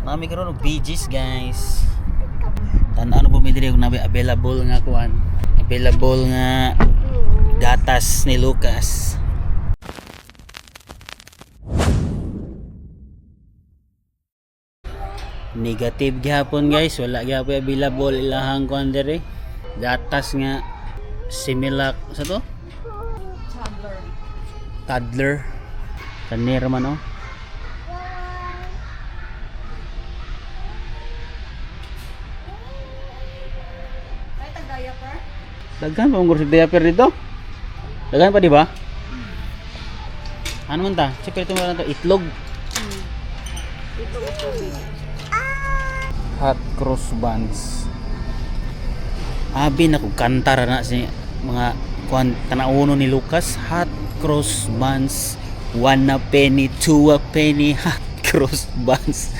Nami karon og BG's guys. Tandaan po mi diri kung nabi available nga kuan. Available nga gatas ni Lucas. Negative gyapon guys, wala gyapon available ilahang kuan diri. Gatas nga Similac sa to? Toddler. Kanir man oh. Daghan pa mong gursig diaper dito? Daghan pa di ba? Ano man ta? Siyempre ito mo lang ito, itlog. Hot cross buns. Abi na kung kantara na si mga tanauno ni Lucas. Hot cross buns. 1 a penny, 2 a penny. Hot cross buns.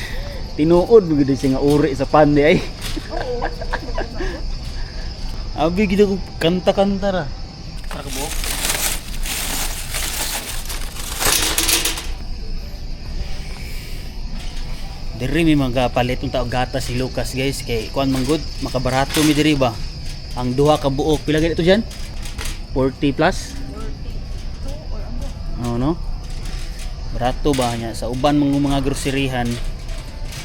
Tinuod mo gito siya nga uri sa pandi ay. Abi gito ko kanta-kanta ra. Para ka buhok. Diri may mga palit unta og gatas si Lucas guys kay kuan man good makabarato mi diri ba. Ang duha ka buok pila gid ito diyan? 40 plus? 42 or ano? No? Barato ba niya sa uban mga groceryhan.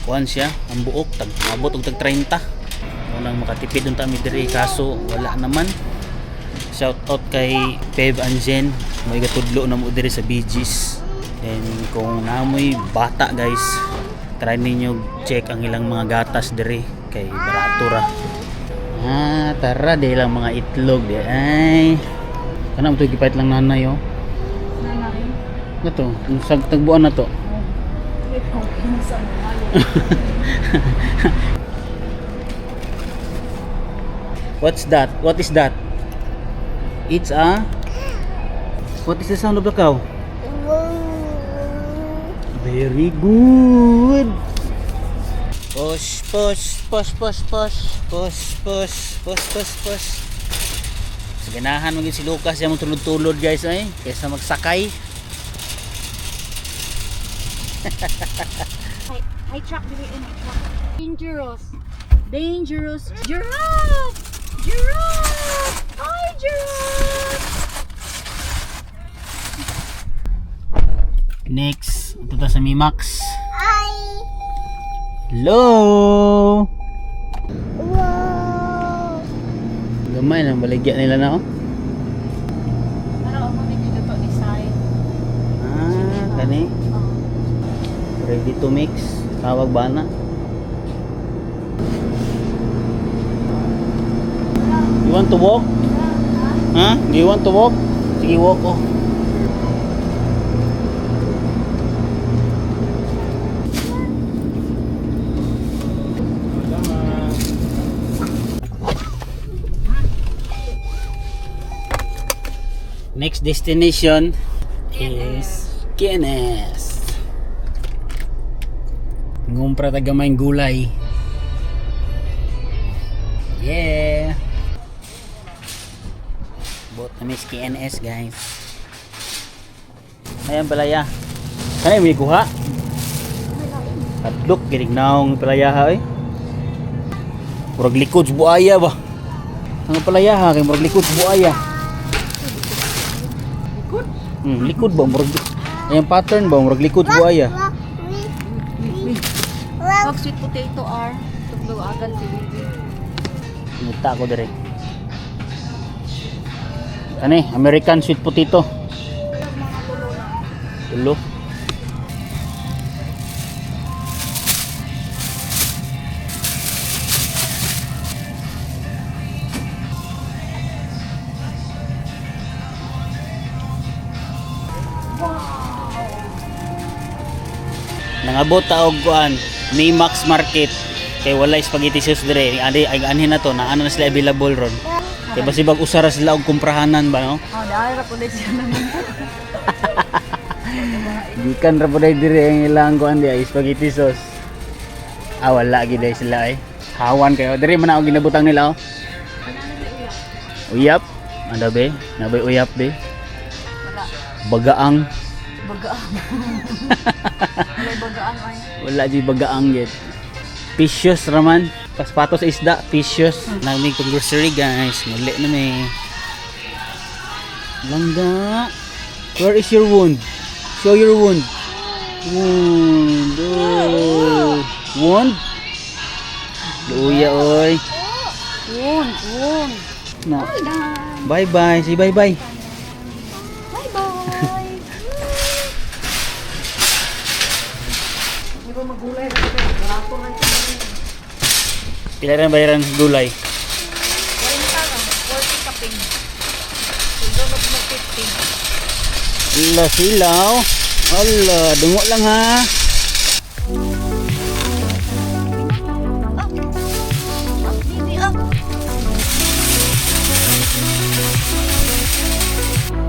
Kuan siya ang buok tag abot og tag 30. Unang makatipid unta mi diri kaso wala naman. Shout out kay Pev and Jen, may gatudlo na mo diri sa BG's. And kung naamoy bata guys, try ninyo check ang ilang mga gatas diri kay barato ra. Tara di lang mga itlog di ay. Kana mo to gipait lang nanay oh. Nanay. Nato, sag tagbuan na to. What's that? What is that? It's a... What is the sound of the cow? Very good. Push, push, push, push, push, push, push, push, push, push. Sa ganahan maging si Lucas yung tulod-tulod guys ay kaysa magsakay. High truck dili in truck. Dangerous. Dangerous. Giraffe. Giraffe! Hi, giraffe! Next, ito ta sa Mimax. Hi! Hello! Wow! Gamay lang, baligya nila na oh. Pero ako nito ni Sai. Kani? Ready to mix. Tawag ba na? You want to walk? Ha? Do you want to walk? Sige, walk oh. Next destination is KNS. Ngumpra tagamay gulay. Yeah. Bot na miss KNS guys. Ayan palaya. Kanay may kuha. Tatlok ginignaong palaya ha eh. Murag likod sa buaya ba? Ang palaya ha kay murag likod sa buaya. Likod? Likod ba murag. Ayan pattern ba murag likod sa buaya. Pag sweet potato are tugluagan si Bibi. Muta ko dire. Ano American sweet potato. Tulo. Nangabot ta og kuan Mimax Market kay walay spaghetti sauce dire. Adi ay anhin na to na ano na sila available ron. Kaya ba si bag usara sila og kumprahanan ba no? Oh, dahil ra pud siya naman. Gikan ra pud dire ang ilang kuan di spaghetti sauce. Wala gid sila Hawan kayo. Dire man ako ginabutang nila oh. Uyap. Ada be? Nabay uyap be? Wala. Bagaang. Bagaan. May bagaan ay. Wala di bagaang yet. Precious raman. Paspato sa isda, precious. Namig pang grocery guys. Muli na may. Langga. Where is your wound? Show your wound. Wound. Oh. Wound? Luya oy. Yun. Na. Ay, dan. Bye bye. Say bye bye. Bye-bye. Di ba magulay? Barato man siya. Pila rin bayaran gulay? 40 lang. 40 kaping. Sundo na mo 15. Ala silaw. Ala, dungo lang ha. Bibi up.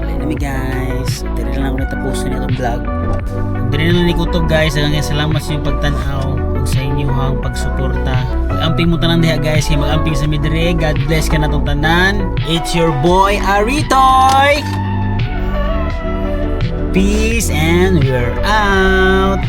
Wala na mi guys. Dili lang ako natapusin itong vlog. Dili na ni kutob guys. Hanggang salamat sa inyong pagtanaw ug sa inyong pagsuporta. Mag-amping mo tanan diha guys. Kay mag-amping sa midre. God bless ka natong tanan. It's your boy Aritoy. Peace and we're out.